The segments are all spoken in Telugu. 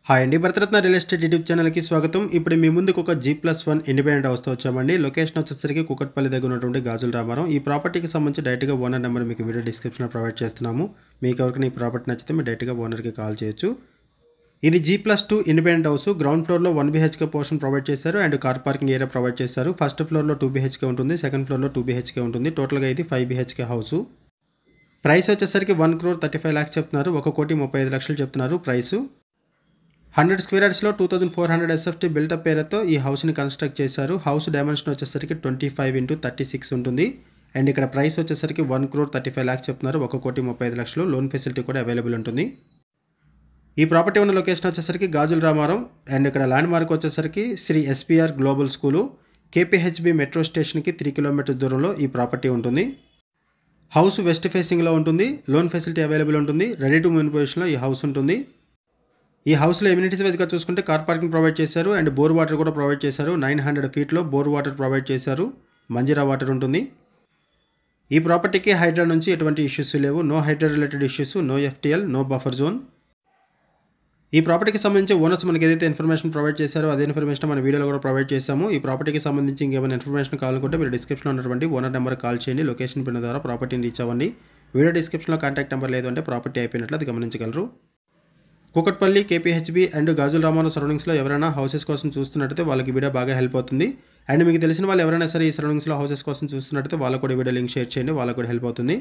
హాయ్ అండి, భరతరత్న రియల్ ఎస్టేట్ యూట్యూబ్ ఛానల్కి స్వాగతం. ఇప్పుడు మీ ముందుకు ఒక G+1 ఇండిపెండెంట్ హౌస్తో వచ్చామండి. లొకేషన్ వచ్చేసరికి కూకట్పల్లి దగ్గర ఉన్నటువంటి గాజుల రామారం. ఈ ప్రాపర్టీకి సంబంధించి డైరెక్ట్గా ఓనర్ నెంబర్ మీకు వీడియో డిస్క్రిప్షన్లో ప్రొవైడ్ చేస్తున్నాము. మీకు ఎవరికి ఈ ప్రాపర్టీ నచ్చితే మీరు డైరెక్ట్గా ఓనర్కి కాల్ చేయొచ్చు. ఇది G+2 ఇండిపెండెంట్ హౌస్. గ్రౌండ్ ఫ్లోర్లో 1 BHK పోర్షన్ ప్రొవైడ్ చేశారు and car parking area provide చేశారు. ఫస్ట్ ఫ్లోర్లో 2 BHK ఉంటుంది, సెకండ్ ఫ్లోర్లో 2 BHK ఉంటుంది. టోటల్గా ఇది 5 BHK హౌస్. ప్రైస్ వచ్చేసరికి 1,35 lakhs చెప్తున్నారు. 1,35 చెప్తున్నారు ప్రైసు. 100 square yardsలో 2400 SFT బిల్టప్ ఏరియాతో ఈ హౌస్ని కన్స్ట్రక్ట్ చేశారు. హౌస్ డైమెన్షన్ వచ్చేసరికి 25x36 ఉంటుంది. అండ్ ఇక్కడ ప్రైస్ వచ్చేసరికి 1,35 lakhs చెప్తున్నారు. 1,35 లోన్ ఫెసిలిటీ కూడా అవైలబుల్ ఉంటుంది. ఈ ప్రాపర్టీ ఉన్న లొకేషన్ వచ్చేసరికి గాజుల రామారం అండ్ ఇక్కడ ల్యాండ్ మార్క్ వచ్చేసరికి Sri SPR global school, KPHB metro స్టేషన్కి 3 kilometers దూరంలో ఈ ప్రాపర్టీ ఉంటుంది. హౌస్ వెస్ట్ ఫేసింగ్లో ఉంటుంది. లోన్ ఫెసిలిటీ అవైలబుల్ ఉంటుంది. రెడీ టు మూవ్ పొజిషన్లో ఈ హౌస్ ఉంటుంది. ఈ హౌస్లో ఎమ్యూనిటీస్ వైజ్గా చూసుకుంటే కార్ పార్కింగ్ ప్రొవైడ్ చేశారు అండ్ బోర్ వాటర్ కూడా ప్రొవైడ్ చేశారు. 900 feetలో బోర్ వాటర్ ప్రొవైడ్ చేశారు. మంజీరా వాటర్ ఉంటుంది. ఈ ప్రాపర్టీకి హైడ్రా నుంచి ఎటువంటి ఇష్యూస్ లేవు. No HYDRAA related issues, no FTL, no buffer zone. ఈ ప్రాపర్టీకి సంబంధించి ఓనర్స్ మనకి ఏదైతే ఇన్ఫర్మేషన్ ప్రొవైడ్ చేశారో అదే ఇన్ఫర్మేషన్ మన వీడియోలో కూడా ప్రొవైడ్ చేశాము. ఈ ప్రాపర్టీకి సంబంధించి ఇంకేమైనా ఇన్ఫర్మేషన్ కావాలనుకుంటే మీరు డిస్క్రిప్షన్లో ఉన్నటువంటి ఓనర్ నెంబర్ కాల్ చేయండి. లొకేషన్ పిన్ ద్వారా ప్రాపర్టీని రీచ్ అవ్వండి. వీడియో డిస్క్రిప్షన్లో కాంటాక్ట్ నెంబర్ లేదు అంటే ప్రాపర్టీ అయిపోయినట్లు అది గమనించగలరు. కూకట్పల్లి, KPHB అండ్ గాజుల రామారం సరౌండింగ్స్లో ఎవరైనా హౌసెస్ కోసం చూస్తున్నట్టయితే వాళ్ళకి వీడియో బాగా హెల్ప్ అవుతుంది. అండ్ మీకు తెలిసిన వాళ్ళు ఎవరైనా సరే ఈ సరౌండింగ్స్లో హౌసెస్ కోసం చూస్తున్నట్టయితే వాళ్ళకు కూడా వీడియో లింక్ షేర్ చేయండి, వాళ్ళకు కూడా హెల్ప్ అవుతుంది.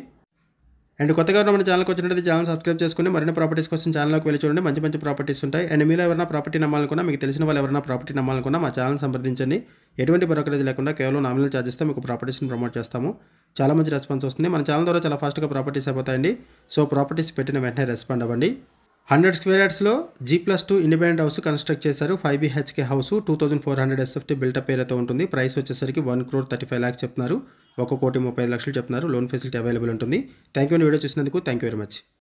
అండ్ కొత్తగా మన ఛానల్కి వచ్చినట్టయితే ఛానల్ సబ్స్క్రైబ్ చేసుకుని మరిన్ని ప్రాపర్టీస్ కోసం ఛానల్లోకి వెళ్ళి చూడండి. మంచి మంచి ప్రాపర్టీస్ ఉంటాయి. అండ్ మీలో ఎవరైనా ప్రాపర్టీ నమ్మాలనుకున్నా, మీకు తెలిసిన వాళ్ళు ఎవరైనా ప్రాపర్టీ నమ్మాలనుకున్నా మా ఛానల్ సంప్రదించండి. ఎటువంటి బ్రోకరేజ్ లేకుండా కేవలం నామినల్ ఛార్జెస్తో మీకు ప్రాపర్టీస్ని ప్రమోట్ చేస్తాము. చాలా మంచి రెస్పాన్స్ వస్తుంది. మన ఛానల్ ద్వారా చాలా ఫాస్ట్గా ప్రాపర్టీస్ అయిపోతాయండి. సో ప్రాపర్టీస్ పెట్టిన వెంటనే రెస్పాండ్ అవ్వండి. 100 square yardsలో G+2 independent house construct చేశారు. 5 BHK హౌస్, 2400 SFT బిల్టప్ ఏరియాతో ఉంటుంది. ప్రైస్ వచ్చేసరికి 1,35 lakhs చెప్తున్నారు. 1,35 చెప్తున్నారు. లోన్ ఫెసిలిటీ అవైలబుల్ ఉంటుంది. థ్యాంక్ యూ వీడియో చూసినందుకు. Thank you very much.